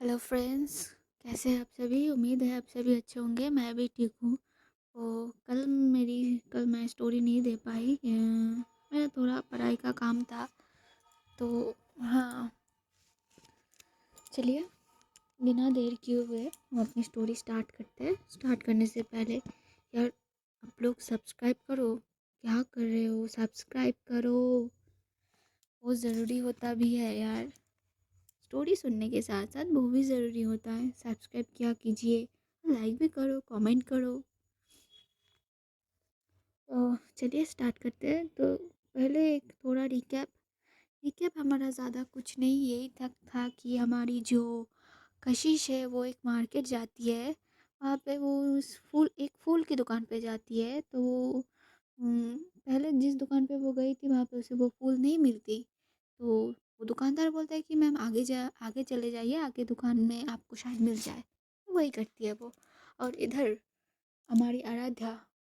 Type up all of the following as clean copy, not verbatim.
Hello friends. कैसे हैं आप सभी? उम्मीद है आप सभी अच्छे होंगे। मैं भी ठीक हूँ। तो कल मैं स्टोरी नहीं दे पाई। मेरा थोड़ा पढ़ाई का काम था। तो हाँ, चलिए बिना देर किए हुए हम अपनी स्टोरी स्टार्ट करते हैं। स्टार्ट करने से पहले यार, आप लोग सब्सक्राइब करो। क्या कर रहे हो? सब्सक्राइब करो, वो ज़रूरी होता भी है यार। स्टोरी सुनने के साथ साथ वो भी ज़रूरी होता है। सब्सक्राइब किया कीजिए, लाइक भी करो, कमेंट करो। तो चलिए स्टार्ट करते हैं। तो पहले एक थोड़ा रिकैप हमारा ज़्यादा कुछ नहीं, यही तक था कि हमारी जो कशिश है वो एक मार्केट जाती है। वहाँ पे वो एक फूल की दुकान पे जाती है। तो वो पहले जिस दुकान पे वो गई थी वहाँ पे उसे वो फूल नहीं मिलती। तो वो दुकानदार बोलता है कि मैम आगे चले जाइए, आगे दुकान में आपको शायद मिल जाए। तो वही करती है वो। और इधर हमारी आराध्या,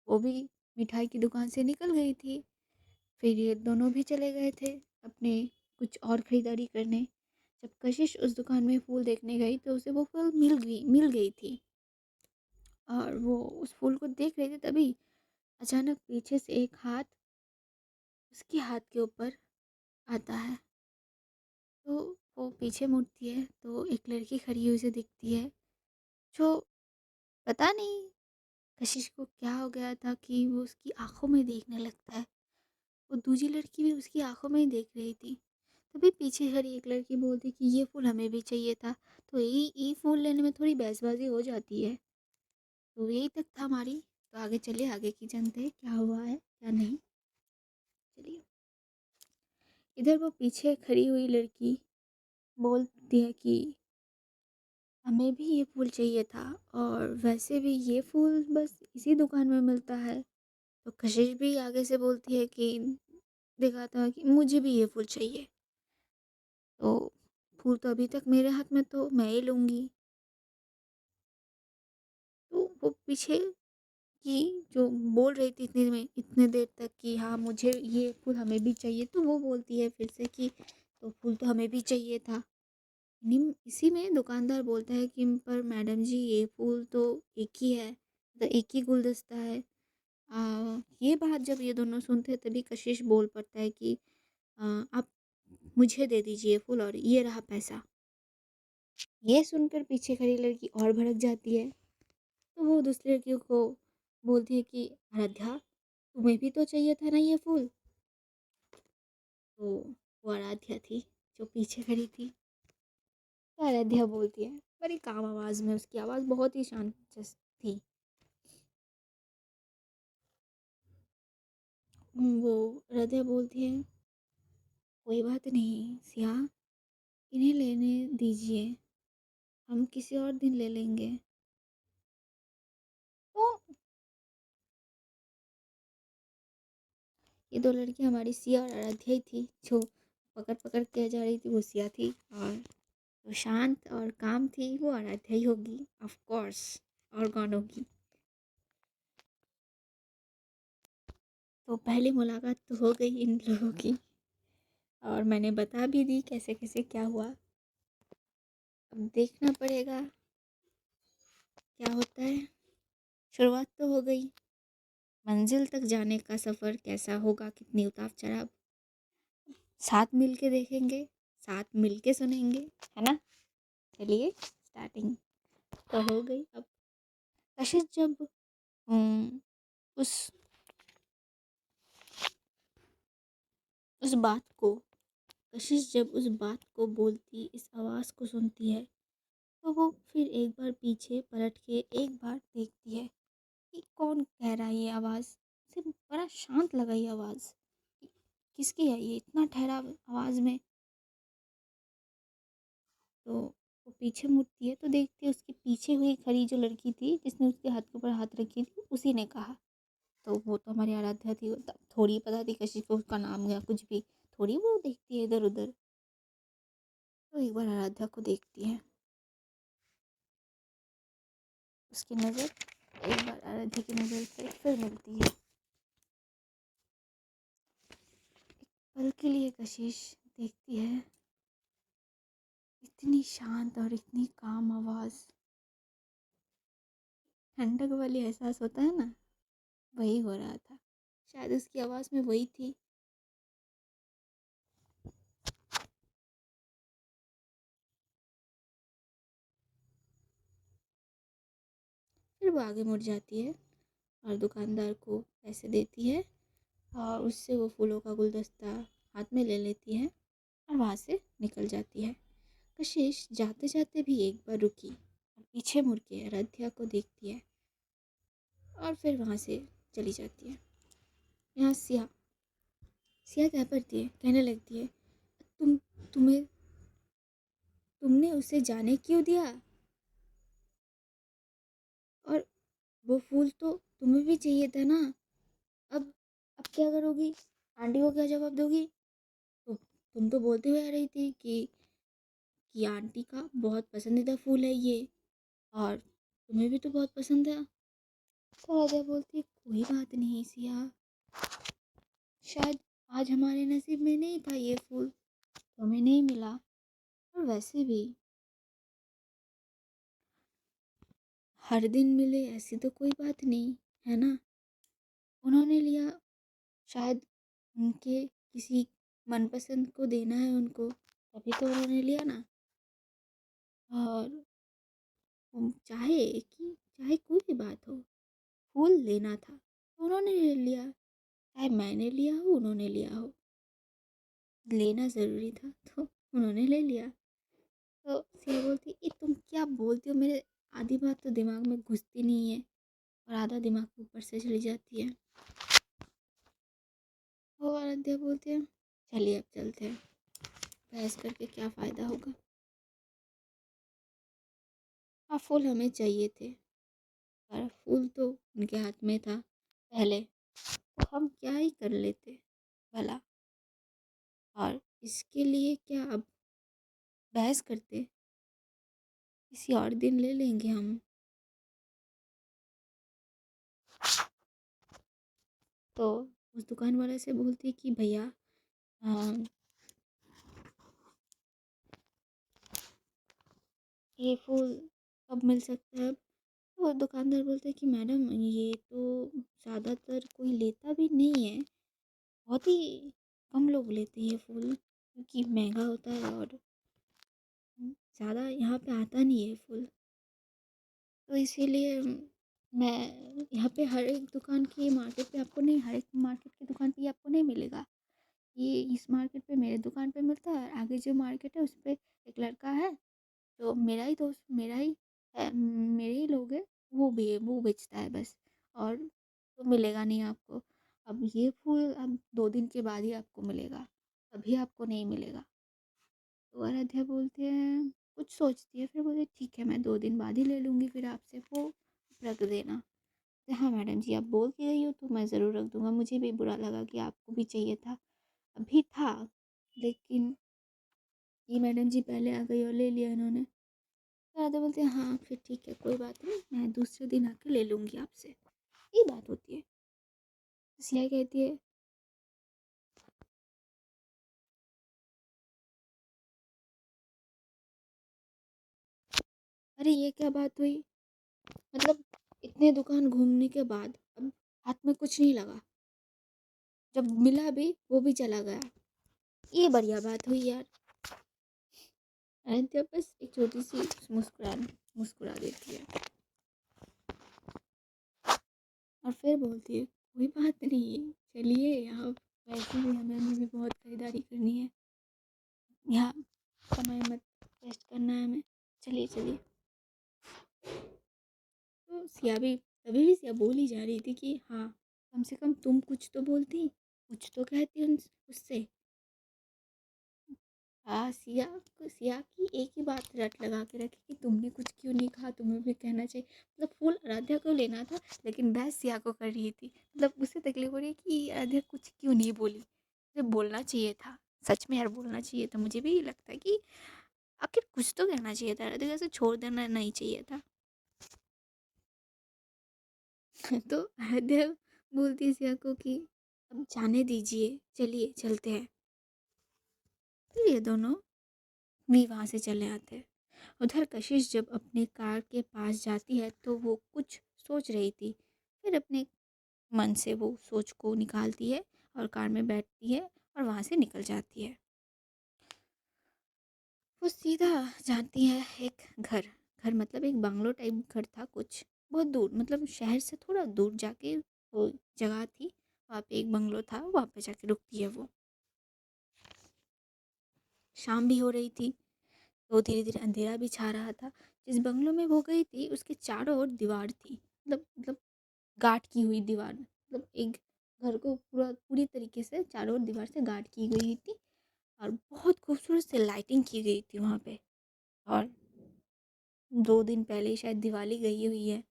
वो भी मिठाई की दुकान से निकल गई थी। फिर ये दोनों भी चले गए थे अपने कुछ और ख़रीदारी करने। जब कशिश उस दुकान में फूल देखने गई तो उसे वो फूल मिल गई थी। और वो उस फूल को देख रही थी, तभी अचानक पीछे से एक हाथ उसके हाथ के ऊपर आता है। तो वो पीछे मुड़ती है तो एक लड़की खड़ी हुई उसे दिखती है, जो पता नहीं कशिश को क्या हो गया था कि वो उसकी आंखों में देखने लगता है। वो दूसरी लड़की भी उसकी आंखों में ही देख रही थी। तभी पीछे खड़ी एक लड़की बोलती कि ये फूल हमें भी चाहिए था। तो यही फूल लेने में थोड़ी बहसबाजी हो जाती है। तो यही तक था हमारी। तो आगे चलिए, आगे की जानते हैं क्या हुआ है क्या नहीं। चलिए, इधर वो पीछे खड़ी हुई लड़की बोलती है कि हमें भी ये फूल चाहिए था, और वैसे भी ये फूल बस इसी दुकान में मिलता है। तो कशिश भी आगे से बोलती है कि दिखाता है कि मुझे भी ये फूल चाहिए। तो फूल तो अभी तक मेरे हाथ में, तो मैं ही लूँगी। तो वो पीछे की जो बोल रही थी इतने देर तक कि हाँ मुझे ये फूल हमें भी चाहिए, तो वो बोलती है फिर से कि तो फूल तो हमें भी चाहिए था। इसी में दुकानदार बोलता है कि पर मैडम जी, ये फूल तो एक ही है, तो एक ही गुलदस्ता है। ये बात जब ये दोनों सुनते हैं तभी कशिश बोल पड़ता है कि आप मुझे दे दीजिए फूल, और ये रहा पैसा। ये सुनकर पीछे खड़ी लड़की और भड़क जाती है। तो वो दूसरी लड़कियों को बोलती है कि आराध्या, तुम्हें भी तो चाहिए था ना ये फूल। तो वो आराध्या थी जो पीछे खड़ी थी। तो आराध्या बोलती है बड़ी काम आवाज़ में, उसकी आवाज़ बहुत ही शांत थी। वो आराध्या बोलती है, कोई बात नहीं सिया, इन्हें लेने दीजिए, हम किसी और दिन ले लेंगे। तो ये दो लड़कियां हमारी सिया और आराध्या ही थी। जो पकड़ पकड़ के जा रही थी वो सिया थी, और जो शांत और काम थी वो आराध्या ही होगी, ऑफ कोर्स। और कौन होगी? तो पहली मुलाकात तो हो गई इन लोगों की, और मैंने बता भी दी कैसे कैसे क्या हुआ। अब देखना पड़ेगा क्या होता है। शुरुआत तो हो गई, मंजिल तक जाने का सफ़र कैसा होगा, कितनी उतार चढ़ाव, साथ मिल के देखेंगे, साथ मिल के सुनेंगे, है ना। चलिए स्टार्टिंग तो हो गई। अब कशिश जब उस उस बात को कशिश जब उस बात को बोलती, इस आवाज़ को सुनती है, तो वो फिर एक बार पीछे पलट के एक बार देखती है कि कौन कह रहा है ये आवाज़। उसे बड़ा शांत लगा ये आवाज़, कि किसकी है ये इतना ठहराव आवाज़ में। तो वो पीछे मुड़ती है तो देखती है उसके पीछे हुई खड़ी जो लड़की थी जिसने उसके हाथ के ऊपर हाथ रखी थी, उसी ने कहा। तो वो तो हमारी आराध्या थी, थोड़ी पता थी कशिश को उसका नाम या कुछ भी, थोड़ी वो देखती है इधर उधर। तो एक बार आराध्या को देखती है, उसकी नज़र एक बार आराध्या की नज़र से फिर मिलती है। पल के लिए कशिश देखती है इतनी शांत और इतनी काम आवाज़, ठंडक वाली एहसास होता है ना, वही हो रहा था। शायद उसकी आवाज़ में वही थी। फिर वो आगे मुड़ जाती है और दुकानदार को पैसे देती है और उससे वो फूलों का गुलदस्ता हाथ में ले लेती है और वहाँ से निकल जाती है। कशिश जाते जाते भी एक बार रुकी और पीछे मुड़ के आराध्या को देखती है और फिर वहाँ से चली जाती है। यहाँ सिया सिया क्या करती है, कहने लगती है, तुम तुम्हें तुमने उसे जाने क्यों दिया? और वो फूल तो तुम्हें भी चाहिए था ना। अब अब क्या करोगी? आंटी को क्या जवाब दोगी? तो तुम तो बोलते हुए आ रही थी कि आंटी का बहुत पसंदीदा फूल है ये, और तुम्हें भी तो बहुत पसंद है। तो राजा बोलती, कोई बात नहीं सिया, शायद आज हमारे नसीब में नहीं था ये फूल, तो हमें नहीं मिला। और वैसे भी हर दिन मिले ऐसी तो कोई बात नहीं है ना। उन्होंने लिया, शायद उनके किसी मनपसंद को देना है उनको, तभी तो उन्होंने लिया ना। और चाहे कोई भी बात हो, फूल लेना था तो उन्होंने ले लिया, चाहे मैंने लिया हो उन्होंने लिया हो, लेना ज़रूरी था तो उन्होंने ले लिया। तो सिया बोलती, ये तुम क्या बोलती हो, मेरे आधी बात तो दिमाग में घुसती नहीं है और आधा दिमाग ऊपर से चली जाती है। वो आराध्या बोलती है, चलिए अब चलते हैं, बहस करके क्या फ़ायदा होगा। हाँ, फूल हमें चाहिए थे पर फूल तो उनके हाथ में था पहले, तो हम क्या ही कर लेते भला। और इसके लिए क्या अब बहस करते, किसी और दिन ले लेंगे हम। तो उस दुकान वाले से बोलती कि भैया, हाँ, ये फूल कब मिल सकता है अब? तो दुकानदार बोलते कि मैडम ये तो ज़्यादातर कोई लेता भी नहीं है, बहुत ही कम लोग लेते हैं ये फूल, क्योंकि महंगा होता है और ज़्यादा यहाँ पे आता नहीं है फूल। तो इसीलिए मैं यहाँ पे हर एक दुकान की मार्केट पे आपको नहीं, हर एक मार्केट की दुकान पे ये आपको नहीं मिलेगा। ये इस मार्केट पे मेरे दुकान पे मिलता है, और आगे जो मार्केट है उस पे एक लड़का है, तो मेरा ही दोस्त, मेरा ही है, मेरे ही लोग हैं, वो भी है, वो बेचता है बस। और तो मिलेगा नहीं आपको। अब ये फूल अब 2 दिन के बाद ही आपको मिलेगा, अभी आपको नहीं मिलेगा। तो आराध्या बोलती है, कुछ सोचती है, फिर बोलती है, ठीक है मैं 2 दिन बाद ही ले लूँगी, फिर आपसे वो रख देना। तो हाँ मैडम जी, आप बोल के गई हो तो मैं ज़रूर रख दूँगा, मुझे भी बुरा लगा कि आपको भी चाहिए था, अभी था, लेकिन ये मैडम जी पहले आ गई और ले लिया इन्होंने। तो राधा बोलते हैं, हाँ फिर ठीक है, कोई बात नहीं, मैं दूसरे दिन आके ले लूँगी आपसे, ये बात होती है। तो सिया कहती है, अरे ये क्या बात हुई, मतलब इतने दुकान घूमने के बाद अब हाथ में कुछ नहीं लगा, जब मिला भी वो भी चला गया, ये बढ़िया बात हुई यार। अनित्या बस एक छोटी सी मुस्कुरा देती है और फिर बोलती है, कोई बात नहीं, चलिए यहाँ वैसे भी हमें भी बहुत खरीदारी करनी है, यहाँ समय मत वेस्ट करना है हमें, चलिए चलिए। तो सिया भी तभी भी सिया बोल ही जा रही थी कि हाँ, कम से कम तुम कुछ तो बोलती, कुछ तो कहती उससे। हाँ, सिया की एक ही बात रट लगा के रखी कि तुमने कुछ क्यों नहीं कहा, तुम्हें भी कहना चाहिए, मतलब फूल आराध्या को लेना था लेकिन बहस सिया को कर रही थी, मतलब उसे तकलीफ हो रही है कि आराध्या कुछ क्यों नहीं बोली, मुझे बोलना चाहिए था, सच में यार बोलना चाहिए था, मुझे भी लगता है कि आखिर कुछ तो कहना चाहिए था, आराध्या से छोड़ देना नहीं चाहिए था। तो आराध्या बोलती है सिया को कि अब जाने दीजिए, चलिए चलते हैं। तो ये दोनों भी वहाँ से चले आते हैं। उधर कशिश जब अपने कार के पास जाती है तो वो कुछ सोच रही थी, फिर अपने मन से वो सोच को निकालती है और कार में बैठती है और वहाँ से निकल जाती है। वो सीधा जाती है एक घर। घर मतलब एक बंगलो टाइप घर था कुछ, बहुत दूर, मतलब शहर से थोड़ा दूर जाके वो जगह थी, वहाँ पे एक बंगलो था, वहाँ पे जाके रुकती है वो। शाम भी हो रही थी तो धीरे धीरे अंधेरा भी छा रहा था। जिस बंगलो में वो गई थी उसके चारों ओर दीवार थी, मतलब गार्ड की हुई दीवार, मतलब एक घर को पूरी तरीके से चारों ओर दीवार से गार्ड की गई थी। और बहुत खूबसूरत से लाइटिंग की गई थी वहाँ पे। और 2 दिन पहले शायद दिवाली गई हुई है।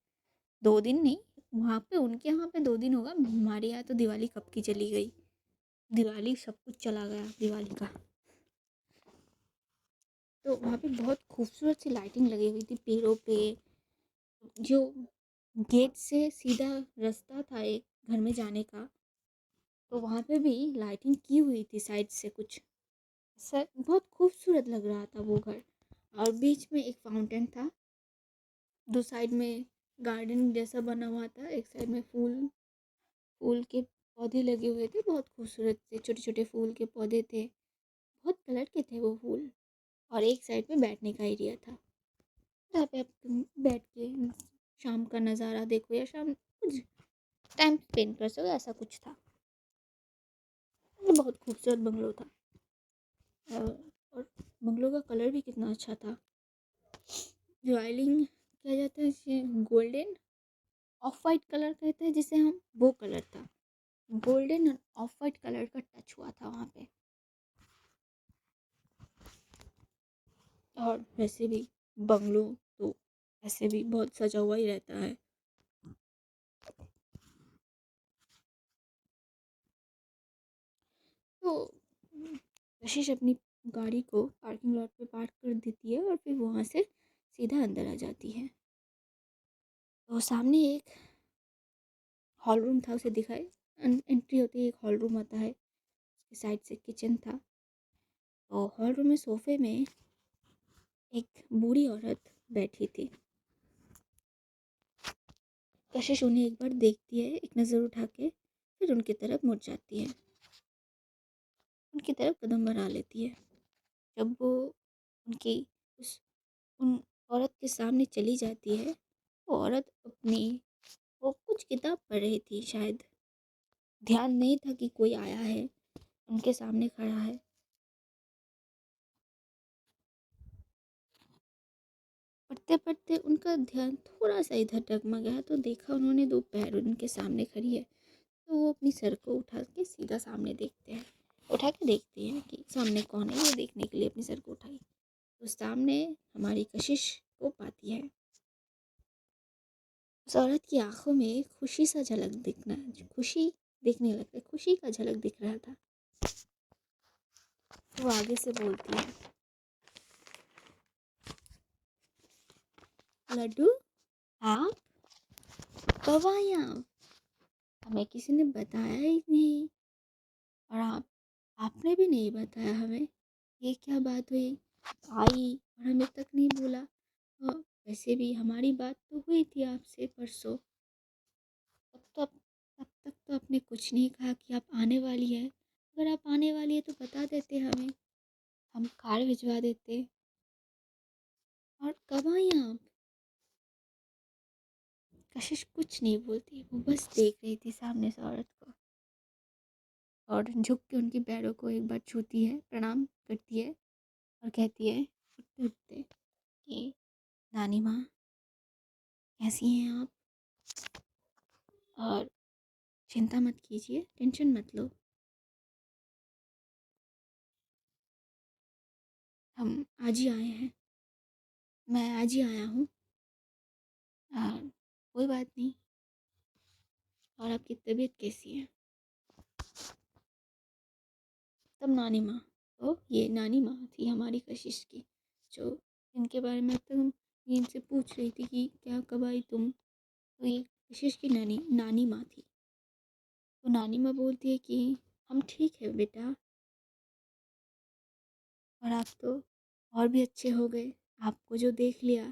2 दिन नहीं, वहाँ पे उनके यहाँ पे 2 दिन होगा, हमारे यहाँ तो दिवाली कब की चली गई। दिवाली सब कुछ चला गया दिवाली का। तो वहाँ पे बहुत खूबसूरत सी लाइटिंग लगी हुई थी पेड़ों पे। जो गेट से सीधा रास्ता था एक घर में जाने का, तो वहाँ पे भी लाइटिंग की हुई थी साइड से कुछ। सर बहुत खूबसूरत लग रहा था वो घर। और बीच में एक फाउंटेन था, दो साइड में गार्डन जैसा बना हुआ था, एक साइड में फूल फूल के पौधे लगे हुए थे, बहुत खूबसूरत से छोटे छोटे फूल के पौधे थे, बहुत कलर के थे वो फूल। और एक साइड पे बैठने का एरिया था, जहाँ पे आप बैठ के शाम का नज़ारा देखो या शाम कुछ टाइम स्पेंड कर सको, ऐसा कुछ था। ये बहुत खूबसूरत बंगलो था। और बंगलो का कलर भी कितना अच्छा था। ज्वेलिंग क्या जाता है इसे, गोल्डन ऑफ वाइट कलर कहते हैं जिसे हम, वो कलर था। गोल्डन और ऑफ वाइट कलर का टच हुआ था वहाँ पे। और वैसे भी बंगलो तो ऐसे भी बहुत सजा हुआ ही रहता है। तो कशिश अपनी गाड़ी को पार्किंग लॉट पे पार्क कर देती है और फिर वहाँ से सीधा अंदर आ जाती है। तो सामने एक हॉल रूम था, उसे दिखाई एंट्री होती है, एक हॉल रूम आता है, उसके साइड से किचन था। तो हॉल रूम में सोफे में एक बूढ़ी औरत बैठी थी। कशिश उन्हें एक बार देखती है, एक नज़र उठा के, फिर उनकी तरफ मुड़ जाती है, उनकी तरफ कदम बढ़ा लेती है। जब वो उनकी उस उन औरत के सामने चली जाती है, वो औरत अपनी, वो कुछ किताब पढ़ रही थी शायद, ध्यान नहीं था कि कोई आया है, उनके सामने खड़ा है। पढ़ते पढ़ते उनका ध्यान थोड़ा सा इधर डगमगा गया, तो देखा उन्होंने दो पैर उनके सामने खड़ी है। तो वो अपनी सर को उठा के सीधा सामने देखते हैं, उठा के देखते हैं कि सामने कौन है, ये देखने के लिए अपनी सर को उठाई। तो सामने हमारी कशिश को पाती है। उस औरत की आंखों में खुशी सा झलक दिखना, खुशी दिखने लगता है, खुशी का झलक दिख रहा था। तो वो आगे से बोलती है, लड्डू आप कब आए आप? हमें किसी ने बताया ही नहीं, और आपने भी नहीं बताया हमें, ये क्या बात हुई? आई और हमें तक नहीं बोला। वैसे भी हमारी बात तो हुई थी आपसे परसों, तब तक तो आपने कुछ नहीं कहा कि आप आने वाली है। अगर आप आने वाली है तो बता देते हमें, हम कार भिजवा देते। और कब आई आप? कशिश कुछ नहीं बोलती, वो बस देख रही थी सामने से औरत को, और झुक के उनके पैरों को एक बार छूती है, प्रणाम करती है और कहती है उठते उठते कि नानी माँ कैसी हैं आप? और चिंता मत कीजिए, टेंशन मत लो, हम आज ही आए हैं, मैं आज ही आया हूँ। कोई बात नहीं। और आपकी तबीयत कैसी है? तब नानी माँ, तो ये नानी माँ थी हमारी कशिश की, जो इनके बारे में अब तक हम इनसे पूछ रही थी कि क्या कब आई तुम। तो ये कशिश की नानी नानी माँ थी। तो नानी माँ बोलती है कि हम ठीक है बेटा, और आप तो और भी अच्छे हो गए। आपको जो देख लिया,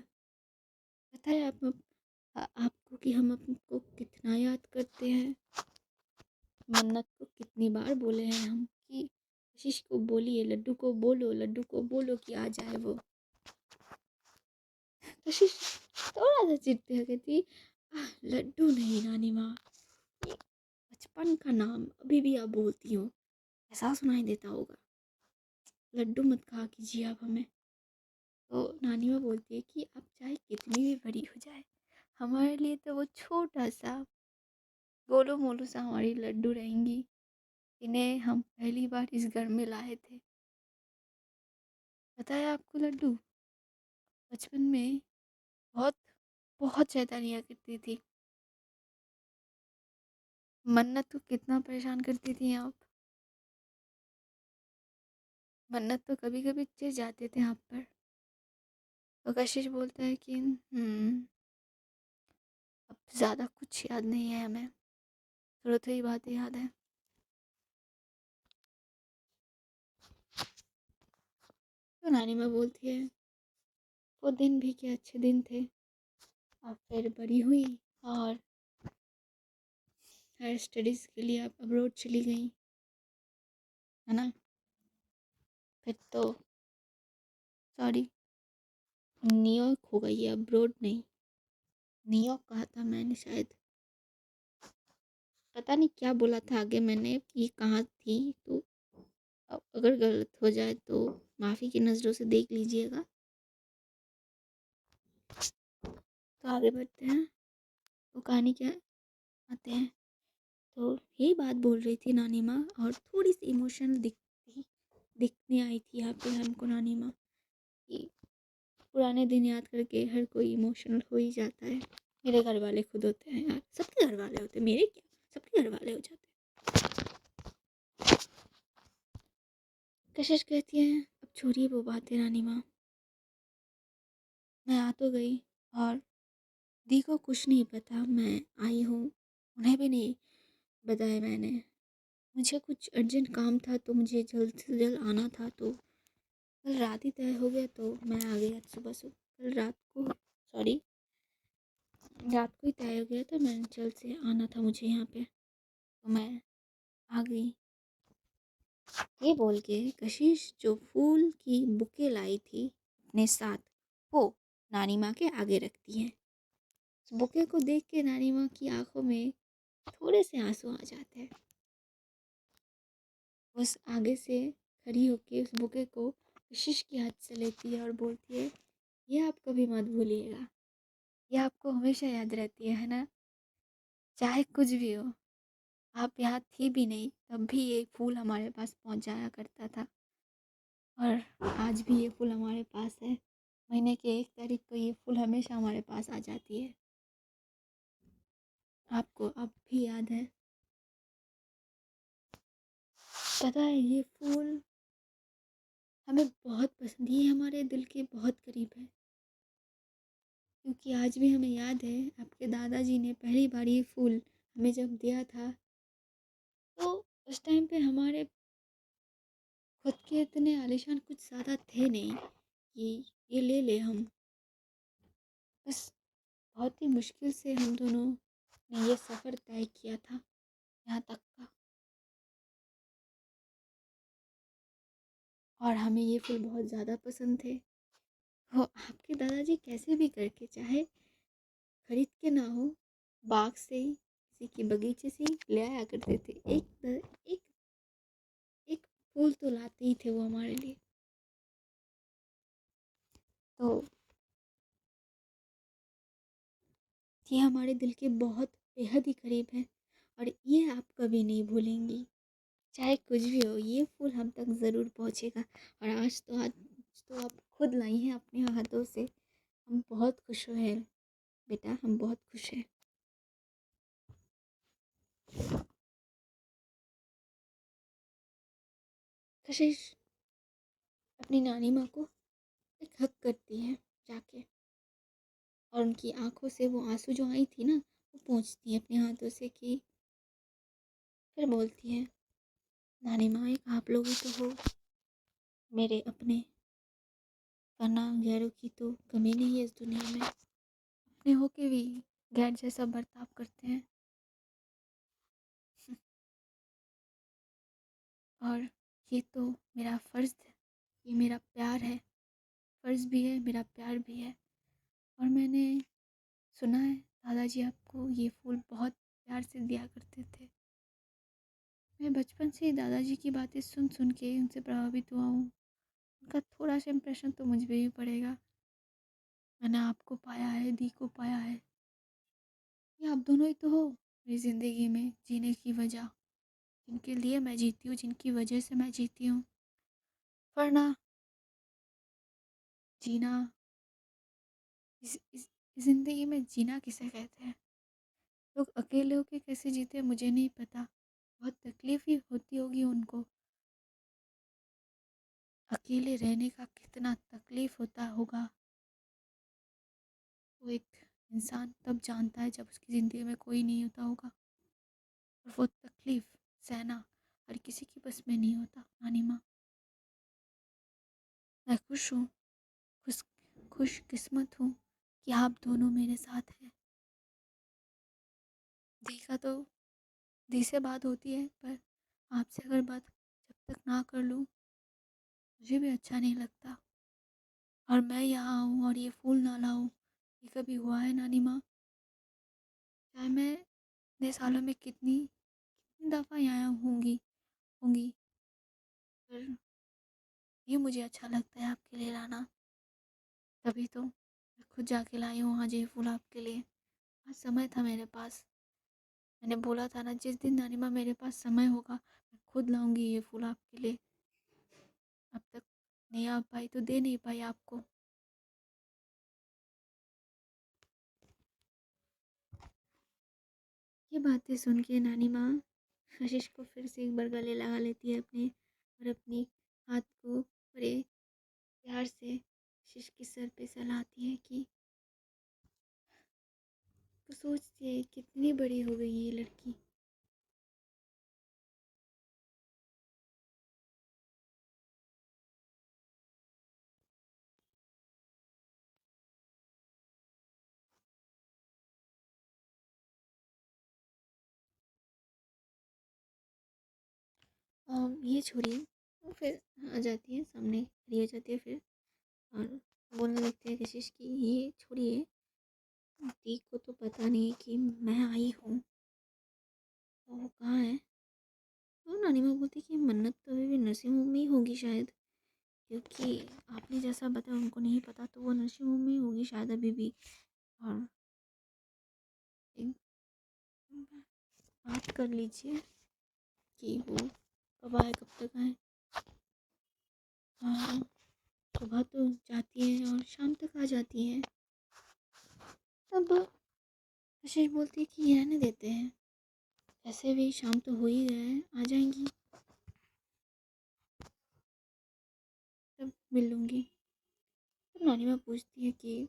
पता है आपको कि हम आपको कितना याद करते हैं। मन्नत को कितनी बार बोले हैं हम कि आशीष को बोलिए, लड्डू को बोलो कि आ जाए वो। आशीष थोड़ा सा चिढ़ती है, कहती लड्डू नहीं नानी माँ, ये बचपन का नाम अभी भी आप बोलती हो, ऐसा सुनाई देता होगा। लड्डू मत कहा कीजिए आप हमें। तो नानी माँ बोलती है कि अब चाहे कितनी भी बड़ी हो जाए, हमारे लिए तो वो छोटा सा गोलू मोलू सा हमारी लड्डू रहेंगी। इन्हें हम पहली बार इस घर में लाए थे। पता है आपको लड्डू बचपन में बहुत बहुत शैतानियाँ करती थी। मन्नत को कितना परेशान करती थी आप। मन्नत तो कभी कभी चिढ़ जाते थे आप पर। तो कशिश बोलता है कि अब ज़्यादा कुछ याद नहीं है हमें, थोड़ी थोड़ी बातें याद है। तो नानी माँ बोलती है वो दिन भी क्या अच्छे दिन थे। आप फिर बड़ी हुई और हायर स्टडीज़ के लिए आप अब्रॉड चली गई, है ना। फिर तो सॉरी, न्यूयॉर्क हो गई है, अब्रॉड नहीं। न्यूयॉर्क कहा था मैंने शायद, पता नहीं क्या बोला था आगे मैंने, ये कहाँ थी। तो अगर गलत हो जाए तो माफ़ी की नज़रों से देख लीजिएगा। तो आगे बढ़ते हैं। तो कहानी क्या है, आते हैं। तो यही बात बोल रही थी नानी माँ, और थोड़ी सी इमोशनल दिखने आई थी यहाँ पे हमको नानी माँ कि पुराने दिन याद करके हर कोई इमोशनल हो ही जाता है। मेरे घर वाले खुद होते हैं यार, सबके घर वाले होते हैं, मेरे क्या, सबके घर वाले हो जाते हैं। कशिश कहती है अब छोड़िए वो बातें नानी माँ, मैं आ तो गई और दी को कुछ नहीं पता मैं आई हूँ, उन्हें भी नहीं बताया मैंने। मुझे कुछ अर्जेंट काम था तो मुझे जल्द से जल्द आना था, तो कल रात ही तय हो गया तो मैं आ गई। आज सुबह सुबह कल रात को, सॉरी, रात को ही तय हो गया था, मैंने जल्द से आना था मुझे यहाँ पे, तो मैं आ गई। ये बोल के कशिश जो फूल की बुके लाई थी अपने साथ, वो नानी माँ के आगे रखती है। उस बुके को देख के नानी माँ की आंखों में थोड़े से आंसू आ जाते हैं। उस आगे से खड़ी होके उस बुके को कशिश के हाथ से लेती है और बोलती है ये आप कभी मत भूलिएगा, ये आपको हमेशा याद रहती है ना, चाहे कुछ भी हो। आप यहाँ थी भी नहीं तब भी ये फूल हमारे पास पहुँच जाया करता था, और आज भी ये फूल हमारे पास है। महीने के 1 तारीख को ये फूल हमेशा हमारे पास आ जाती है। आपको अब भी याद है। पता है ये फूल हमें बहुत पसंद, ये हमारे दिल के बहुत करीब है, क्योंकि आज भी हमें याद है आपके दादाजी ने पहली बार ये फूल हमें जब दिया था, तो उस टाइम पे हमारे खुद के इतने आलीशान कुछ ज़्यादा थे नहीं कि ये ले ले हम। बस बहुत ही मुश्किल से हम दोनों ने ये सफ़र तय किया था यहाँ तक का, और हमें ये फूल बहुत ज़्यादा पसंद थे। वो आपके दादाजी कैसे भी करके, चाहे खरीद के ना हो, बाग से ही किसी के बगीचे से ही ले आया करते थे। एक एक फूल तो लाते ही थे वो हमारे लिए। तो ये हमारे दिल के बहुत बेहद ही करीब है, और ये आप कभी नहीं भूलेंगी। चाहे कुछ भी हो ये फूल हम तक ज़रूर पहुँचेगा। और आज तो आप खुद लाई हैं अपने हाथों से, हम बहुत खुश हैं बेटा, हम बहुत खुश हैं। कशिश अपनी नानी माँ को एक हक करती है जाके, और उनकी आंखों से वो आंसू जो आई थी ना वो पोंछती है अपने हाथों से, कि फिर बोलती है नानी माँ एक आप लोग ही तो हो मेरे अपने, वरना गैरों की तो कमी नहीं है इस दुनिया में। अपने होके भी गैर जैसा बर्ताव करते हैं। और ये तो मेरा फ़र्ज़ है, ये मेरा प्यार है, फ़र्ज़ भी है, मेरा प्यार भी है। और मैंने सुना है दादाजी आपको ये फूल बहुत प्यार से दिया करते थे। मैं बचपन से ही दादाजी की बातें सुन सुन के उनसे प्रभावित हुआ हूँ। उनका थोड़ा सा इम्प्रेशन तो मुझ पे भी पड़ेगा। मैंने आपको पाया है, दी को पाया है। ये आप दोनों ही तो हो मेरी ज़िंदगी में जीने की वजह, जिनके लिए मैं जीती हूँ, जिनकी वजह से मैं जीती हूँ। वरना जीना, इस ज़िंदगी में जीना किसे कहते हैं? लोग अकेले होके कैसे जीते हैं मुझे नहीं पता। बहुत तकलीफ़ ही होती होगी उनको। अकेले रहने का कितना तकलीफ़ होता होगा, वो एक इंसान तब जानता है जब उसकी ज़िंदगी में कोई नहीं होता होगा। और वो तकलीफ़ सहना हर किसी की बस में नहीं होता नानी माँ। मैं खुश हूँ, खुश खुशकिस्मत हूँ कि आप दोनों मेरे साथ हैं। दी का तो दी से बात होती है, पर आपसे अगर बात जब तक ना कर लूँ मुझे भी अच्छा नहीं लगता। और मैं यहाँ आऊँ और ये फूल ना लाऊँ, ये कभी हुआ है नानी माँ? चाहे मैं इतने सालों में कितनी कितनी दफ़ा यहाँ होंगी होंगी, पर ये मुझे अच्छा लगता है आपके लिए लाना। तभी तो मैं खुद जाके लाई हूँ आज ये फूल आपके लिए। आज समय था मेरे पास। मैंने बोला था ना, जिस दिन नानी माँ मेरे पास समय होगा मैं खुद लाऊंगी ये फूल आपके लिए। अब तक नहीं आ पाई तो दे नहीं पाई आपको। ये बातें सुन के नानी माँ आशीष को फिर से एक बार गले लगा लेती है अपने, और अपनी हाथ को बड़े प्यार से आशीष के सर पे सहलाती है कि वो सोचती है कितनी बड़ी हो गई ये लड़की। ये छोड़िए, वो फिर आ जाती है सामने, खड़ी हो जाती है फिर, और बोलने लगती है कशिश की ये छोड़िए, दी को तो पता नहीं कि मैं आई हूँ, तो वो कहाँ है? तो नानी माँ बोलती कि मन्नत तो अभी भी नर्सिंग होम में ही होगी शायद, क्योंकि आपने जैसा बताया उनको नहीं पता, तो वो नर्सिंग होम में ही होगी शायद अभी भी। और एक बात कर लीजिए कि वो कब आए, कब तक आए। हाँ, सुबह तो जाती है और शाम तक आ जाती है। तब आशीष बोलती है कि रहने देते हैं, ऐसे भी शाम तो हो ही गया है, आ जाएंगी, तब मिल लूँगी। तब नानी माँ पूछती है कि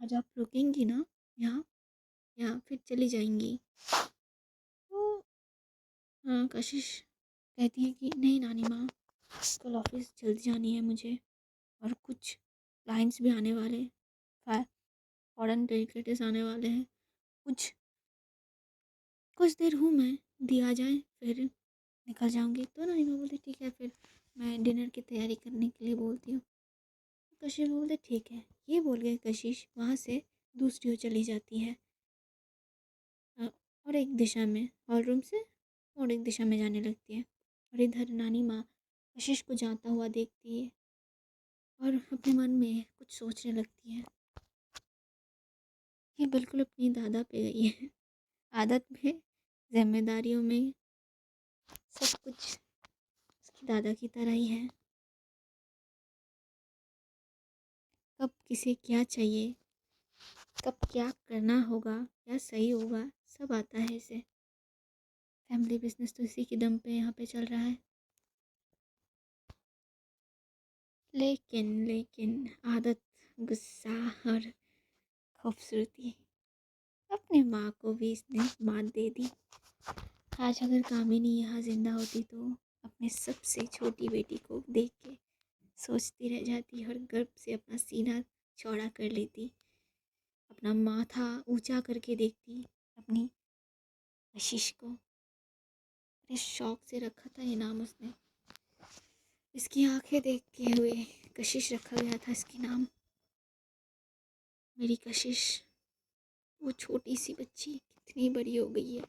आज आप रुकेंगी ना यहाँ, या फिर चली जाएंगी? तो कशिश कहती है कि नहीं नानी माँ, कल ऑफिस जल्दी जानी है मुझे, और कुछ क्लाइंट्स भी आने वाले हैं, फॉरेन डेलीगेट्स आने वाले हैं। कुछ कुछ देर हूँ मैं, दी आ जाए फिर निकल जाऊँगी। तो नानी माँ बोलती ठीक है, फिर मैं डिनर की तैयारी करने के लिए बोलती हूँ। कशिश बोलते ठीक है। ये बोल के कशिश वहाँ से दूसरी ओर चली जाती है, और एक दिशा में हॉल रूम से और एक दिशा में जाने लगती है। और इधर नानी माँ कशिश को जाता हुआ देखती है और अपने मन में कुछ सोचने लगती है। ये बिल्कुल अपनी दादा पे गई है, आदत में, जिम्मेदारियों में, सब कुछ उसकी दादा की तरह ही है। कब किसे क्या चाहिए, कब क्या करना होगा, क्या सही होगा, सब आता है इसे। फैमिली बिजनेस तो इसी के दम पे यहाँ पे चल रहा है। लेकिन लेकिन आदत, गुस्सा और खूबसूरती, अपनी माँ को भी इसने मात दे दी। आज अगर कामिनी यहाँ जिंदा होती तो अपने सबसे छोटी बेटी को देख के सोचती रह जाती और गर्व से अपना सीना चौड़ा कर लेती, अपना माथा ऊंचा करके देखती अपनी कशिश को। बड़े शौक से रखा था ये नाम उसने, इसकी आंखें देखते हुए कशिश रखा गया था इसकी नाम। मेरी कशिश, वो छोटी सी बच्ची कितनी बड़ी हो गई है,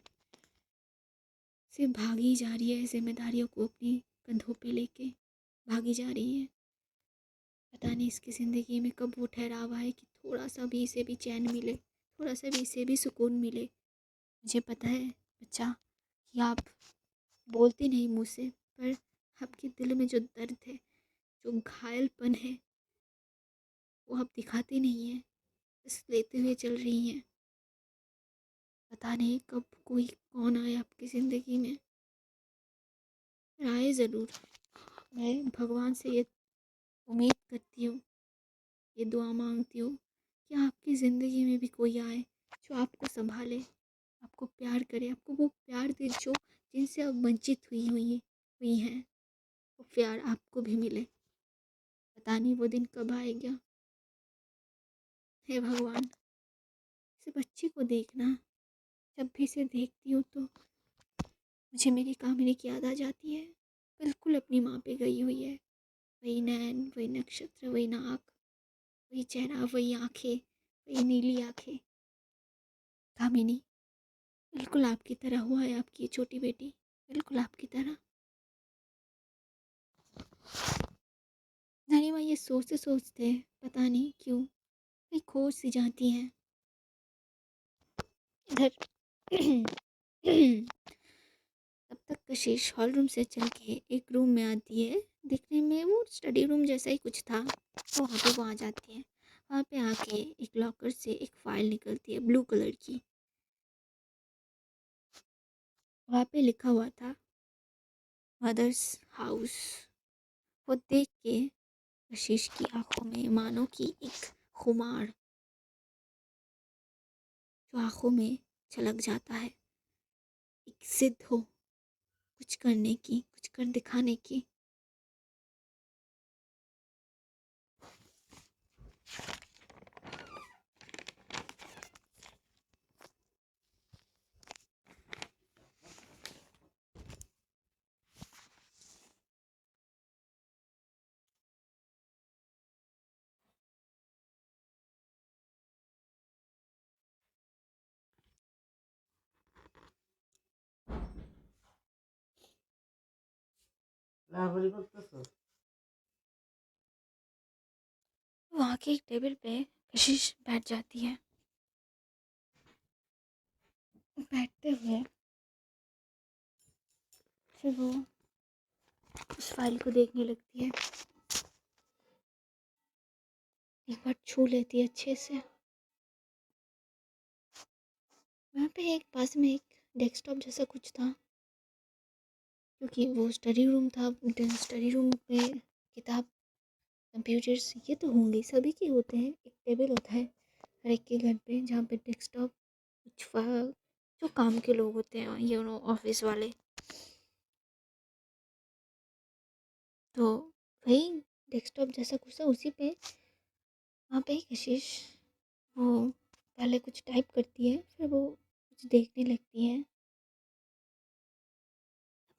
सिर्फ भागी जा रही है जिम्मेदारियों को अपनी कंधों पे लेके, भागी जा रही है। पता नहीं इसकी ज़िंदगी में कब वो ठहराव आए कि थोड़ा सा भी इसे भी चैन मिले, थोड़ा सा भी इसे भी सुकून मिले। मुझे पता है बच्चा कि आप बोलते नहीं मुँह से, पर आपके दिल में जो दर्द है, जो घायलपन है, वो आप दिखाते नहीं हैं, बस लेते हुए चल रही हैं। पता नहीं कब कोई कौन आए आपकी ज़िंदगी में, पर आए ज़रूर। मैं भगवान से ये उम्मीद करती हूँ, ये दुआ मांगती हूँ कि आपकी ज़िंदगी में भी कोई आए जो आपको संभाले, आपको प्यार करे, आपको वो प्यार दे जो जिनसे आप वंचित हुई हैं, वो प्यार आपको भी मिले। पता नहीं वो दिन कब आएगा। हे भगवान, इस बच्ची को देखना, जब भी इसे देखती हूँ तो मुझे मेरी कामिनी की याद आ जाती है। बिल्कुल अपनी माँ पे गई हुई है, वही नैन, वही नक्षत्र, वही नाक, वही चेहरा, वही आंखें, वही नीली आंखें। कामिनी बिल्कुल आपकी तरह हुआ है, आपकी छोटी बेटी बिल्कुल आपकी तरह। नानी माँ ये सोचते सोचते पता नहीं क्यों एक खोज सी जाती हैं इधर। तब तक कशिश हॉल रूम से चल के एक रूम में आती है। दिखने में वो स्टडी रूम जैसा ही कुछ था, तो वहाँ पे वो आ जाती है। वहाँ पे आके एक लॉकर से एक फाइल निकलती है ब्लू कलर की। वहाँ पे लिखा हुआ था मदर्स हाउस। वो देख के कशिश की आंखों में मानो की एक खुमार जो आंखों में छलक जाता है, एक जिद हो कुछ करने की, कुछ कर दिखाने की। वहाँ के एक टेबल पे कशिश बैठ जाती है। बैठते हुए फिर वो उस फाइल को देखने लगती है, एक बार छू लेती है अच्छे से। वहाँ पे एक पास में एक डेस्कटॉप जैसा कुछ था, क्योंकि वो स्टडी रूम था। स्टडी रूम में किताब, कंप्यूटर्स ये तो होंगे, सभी के होते हैं। एक टेबल होता है हर एक के घर पे जहाँ पे डेस्कटॉप, कुछ फाइल, जो काम के लोग होते हैं ऑफिस वाले, तो वही डेस्कटॉप जैसा कुछ था। उसी पे वहाँ पे एक कशिश वो पहले कुछ टाइप करती है, फिर वो कुछ देखने लगती है।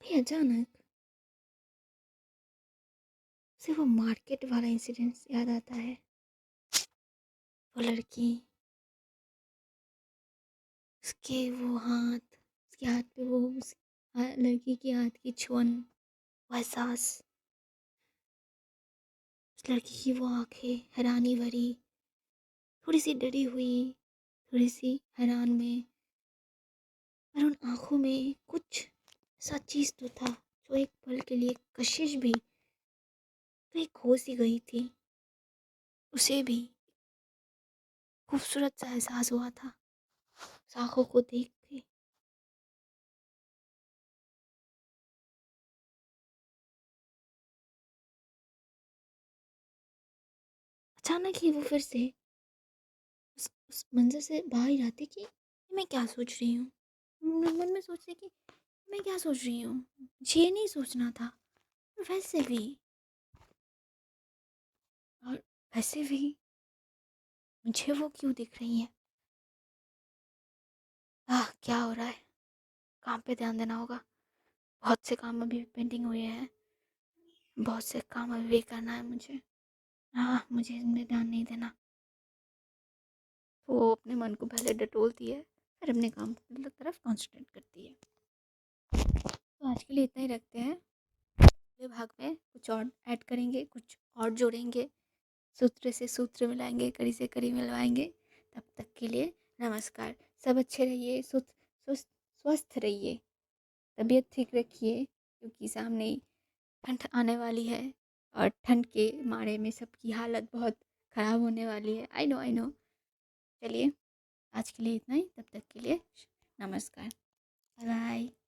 अभी अचानक उसे वो मार्केट वाला इंसिडेंस याद आता है। वो लड़की, उसके वो हाथ, उसके हाथ पे वो लड़की के हाथ की छुअन, वो एहसास, उस लड़की की वो आंखें हैरानी भरी, थोड़ी सी डरी हुई, थोड़ी सी हैरान में, और उन आंखों में कुछ ऐसा चीज़ तो था जो एक पल के लिए कशिश भी तो एक खो सी गई थी। उसे भी खूबसूरत सा एहसास हुआ था उस आंखों को देख के। अचानक ही वो फिर से उस मंज़र से बाहर आती कि मैं क्या सोच रही हूँ। मन में सोचती कि मैं क्या सोच रही हूँ, ये नहीं सोचना था। वैसे भी वैसे भी मुझे वो क्यों दिख रही है? क्या हो रहा है? काम पे ध्यान देना होगा। बहुत से काम अभी पेंडिंग हुए हैं। बहुत से काम अभी भी करना है मुझे। मुझे इनमें ध्यान नहीं देना। वो अपने मन को पहले डटोलती है, फिर अपने काम की तरफ कॉन्सेंट्रेट करती है। तो आज के लिए इतना ही रखते हैं। अगले भाग में कुछ और ऐड करेंगे, कुछ और जोड़ेंगे, सूत्र से सूत्र मिलाएंगे, कड़ी से कड़ी मिलवाएंगे। तब तक के लिए नमस्कार। सब अच्छे रहिए, स्वस्थ रहिए, तबीयत ठीक रखिए, क्योंकि सामने ही ठंड आने वाली है और ठंड के मारे में सबकी हालत बहुत ख़राब होने वाली है। I know. चलिए, आज के लिए इतना ही। तब तक के लिए नमस्कार। Bye bye.